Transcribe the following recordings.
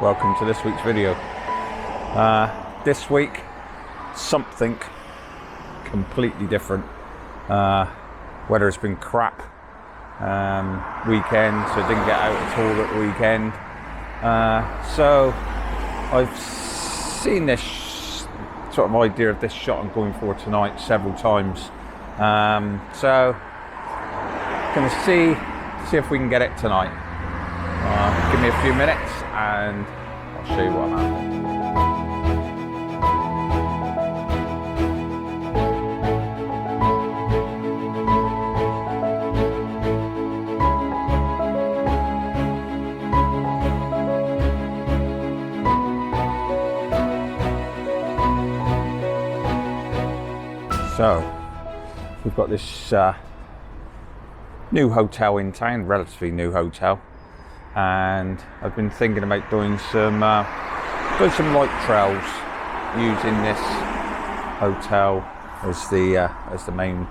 welcome to this week's video. This week, something completely different. Weather's been crap. Weekend, so I didn't get out at all at the weekend. So I've seen this sort of idea of this shot I'm going for tonight several times. So gonna see if we can get it tonight. Give me a few minutes and I'll show you what happened. So we've got this new hotel in town, relatively new hotel, and I've been thinking about doing some light trails using this hotel as the main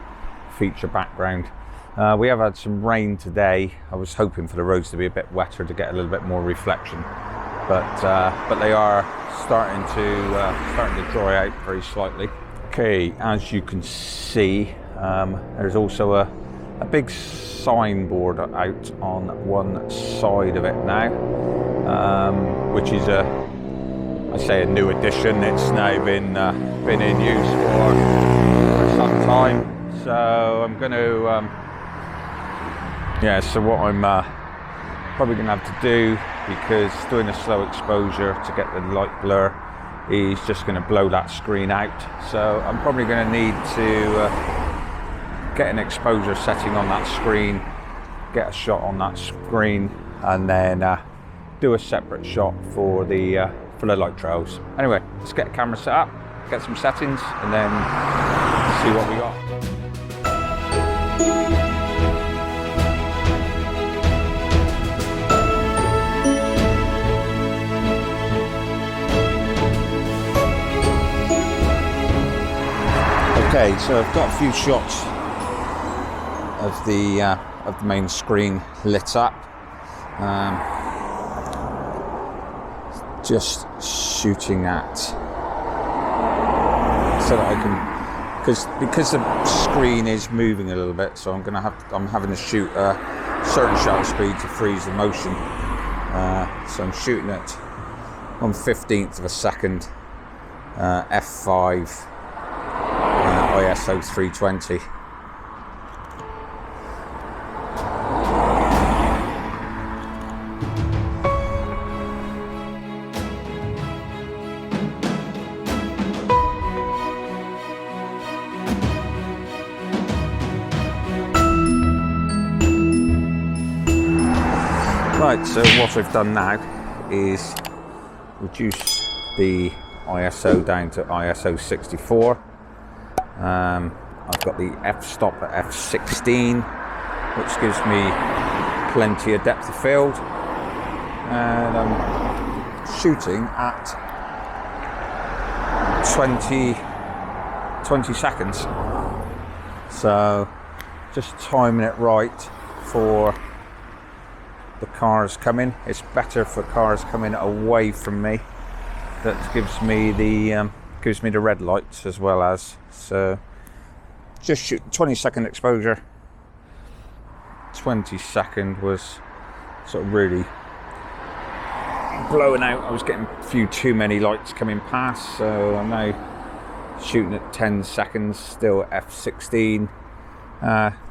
feature background. We have had some rain today. I was hoping for the roads to be a bit wetter to get a little bit more reflection, but they are starting to dry out very slightly. Okay, as you can see, there's also a big signboard out on one side of it now, which is a new addition. It's now been in use for some time. So I'm going to, so what I'm probably going to have to do, because doing a slow exposure to get the light blur, is just going to blow that screen out. So I'm probably going to need to get an exposure setting on that screen, get a shot on that screen, and then do a separate shot for the light trails. Anyway, let's get the camera set up, get some settings, and then see what we got. Okay, so I've got a few shots of the main screen lit up. Just shooting at, so that I can, because the screen is moving a little bit, so I'm having to shoot a certain shutter speed to freeze the motion. So I'm shooting at 1/15 of a second, f5. ISO 320. Right, so what I've done now is reduce the ISO down to ISO 64. I've got the f-stop at f16, which gives me plenty of depth of field, and I'm shooting at 20 seconds. So just timing it right for the cars coming. It's better for cars coming away from me. That gives me the red lights as well as. So just shoot 20-second exposure. 20-second was sort of really blowing out. I was getting a few too many lights coming past, so I'm now shooting at 10 seconds, still at f16.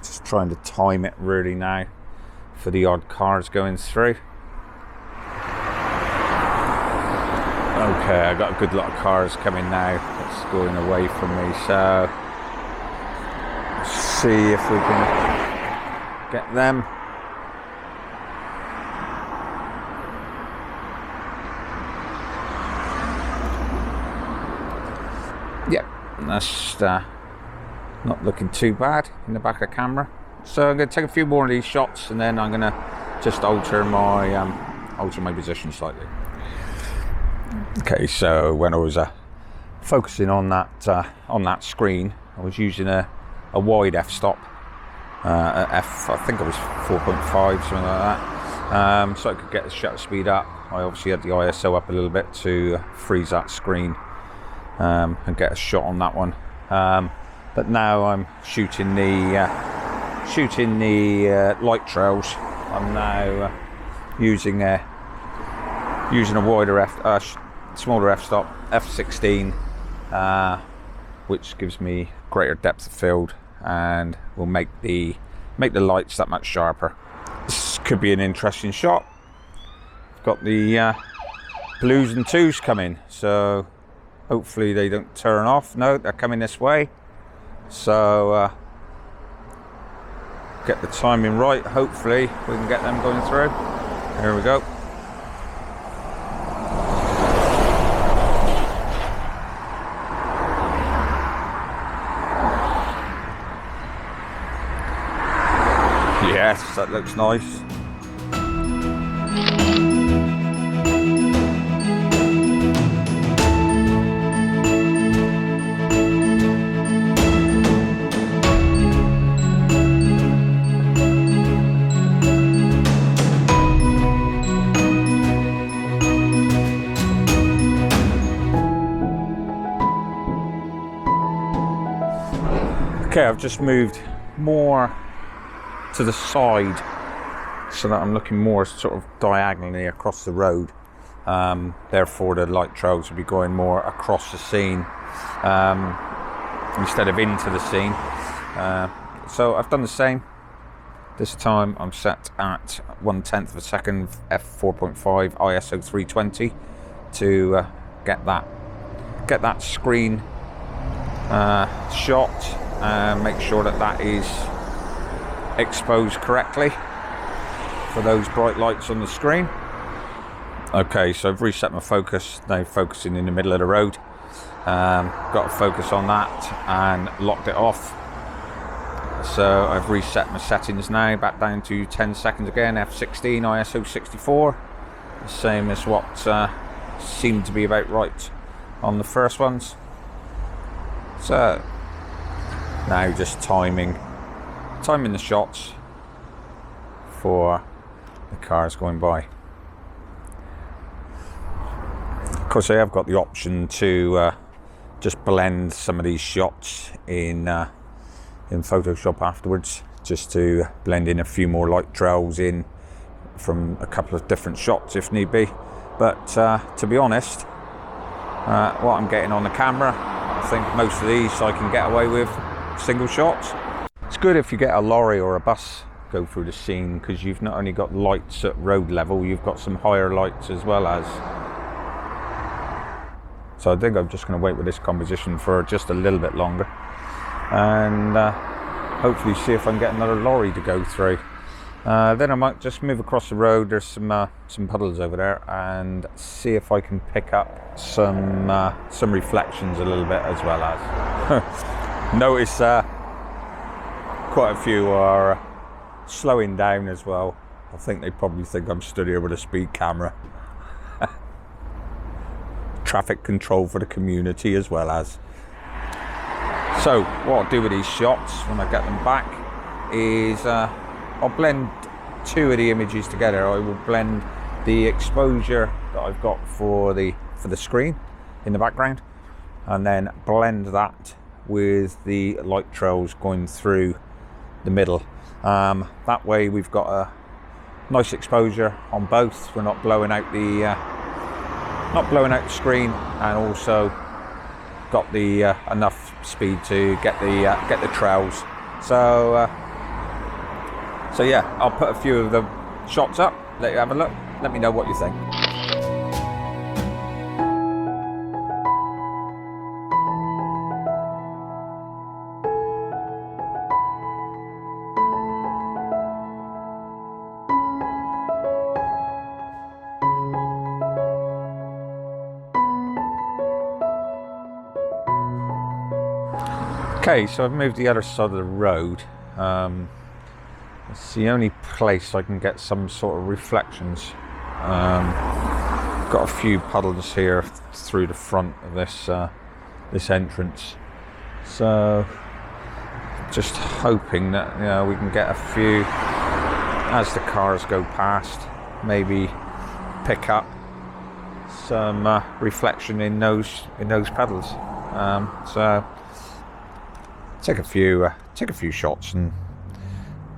Just trying to time it really now for the odd cars going through. Okay, I got a good lot of cars coming now. It's going away from me, so let's see if we can get them. Yep, that's not looking too bad in the back of the camera. So I'm going to take a few more of these shots, and then I'm going to just alter my position slightly. Okay, so when I was focusing on that screen, I was using a wide f-stop, I think it was 4.5, something like that, so I could get the shutter speed up I obviously had the ISO up a little bit to freeze that screen and get a shot on that one. But now I'm shooting the light trails. I'm now using a wider smaller f-stop, f16, which gives me greater depth of field and will make the lights that much sharper. This could be an interesting shot. Got the blues and twos coming, so hopefully they don't turn off. No, they're coming this way. So get the timing right. Hopefully we can get them going through. Here we go. Yes, that looks nice. Okay, I've just moved more to the side so that I'm looking more sort of diagonally across the road. Therefore the light trails will be going more across the scene instead of into the scene. So I've done the same. This time I'm set at 1/10 of a second, f4.5, ISO 320 to get that screen shot and make sure that is exposed correctly for those bright lights on the screen. Okay, so I've reset my focus, now focusing in the middle of the road. Got to focus on that and locked it off. So I've reset my settings now back down to 10 seconds again, f16, ISO 64. The same as what seemed to be about right on the first ones. So now just timing the shots for the cars going by. Of course I have got the option to just blend some of these shots in Photoshop afterwards, just to blend in a few more light trails in from a couple of different shots if need be. But to be honest, what I'm getting on the camera, I think most of these I can get away with single shots. It's good if you get a lorry or a bus go through the scene, because you've not only got lights at road level, you've got some higher lights as well as. So I think I'm just going to wait with this composition for just a little bit longer and hopefully see if I can get another lorry to go through. Then I might just move across the road. There's some puddles over there, and see if I can pick up some reflections a little bit as well as. Notice quite a few are slowing down as well. I think they probably think I'm stood here with a speed camera. Traffic control for the community as well as. So what I'll do with these shots when I get them back is I'll blend two of the images together. I will blend the exposure that I've got for the screen in the background, and then blend that with the light trails going through the middle. That way we've got a nice exposure on both. We're not blowing out the screen, and also got the enough speed to get the trails. So yeah, I'll put a few of the shots up, let you have a look, let me know what you think. Okay, so I've moved the other side of the road. It's the only place I can get some sort of reflections. Got a few puddles here through the front of this entrance. So just hoping that we can get a few as the cars go past. Maybe pick up some reflection in those pedals. So take a few shots and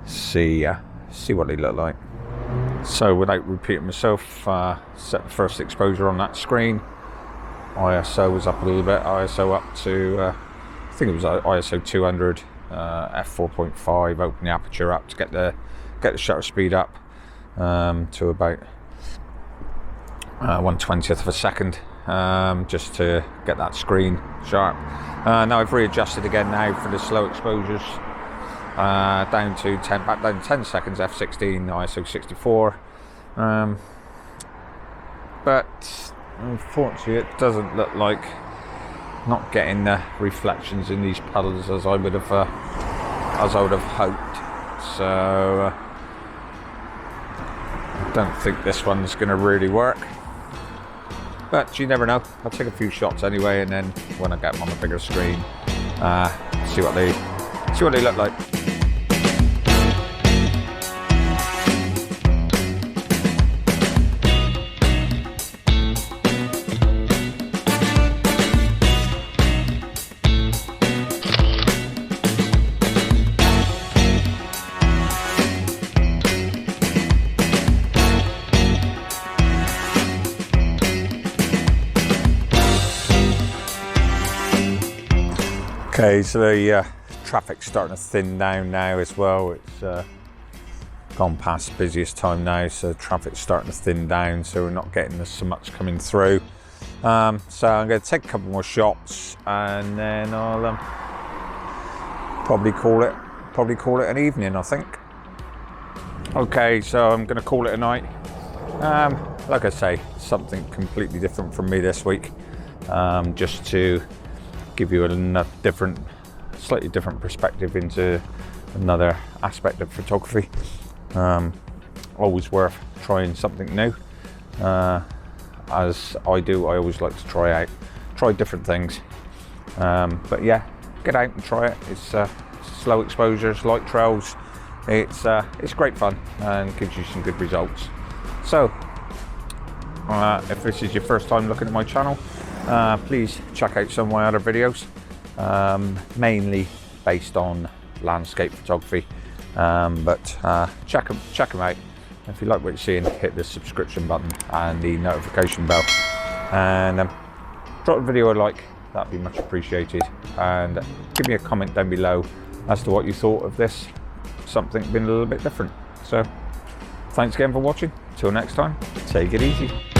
see what they look like. So without repeating myself, set the first exposure on that screen. ISO was up a little bit. ISO up to I think it was ISO 200, f4.5. Open the aperture up to get the shutter speed up to about 1/20th of a second, just to get that screen sharp. Now I've readjusted again now for the slow exposures, down to 10 seconds, f16, ISO 64. But unfortunately, it doesn't look like not getting the reflections in these pedals as I would have hoped. So I don't think this one's going to really work. But you never know. I'll take a few shots anyway, and then when I get them on a bigger screen, see what they look like. Okay, so the traffic's starting to thin down now as well. It's gone past the busiest time now, so traffic's starting to thin down, so we're not getting so much coming through. So I'm going to take a couple more shots, and then I'll probably call it an evening, I think. Okay, so I'm going to call it a night. Like I say, something completely different from me this week, just to give you a slightly different perspective into another aspect of photography. Always worth trying something new. As I do, I always like to try different things. But yeah, get out and try it. It's slow exposures, light trails. It's great fun and gives you some good results. So if this is your first time looking at my channel, please check out some of my other videos, mainly based on landscape photography, but check them out. If you like what you're seeing, hit the subscription button and the notification bell, and drop the video a like. That'd be much appreciated, and give me a comment down below as to what you thought of this, something been a little bit different. So thanks again for watching. Till next time, take it easy.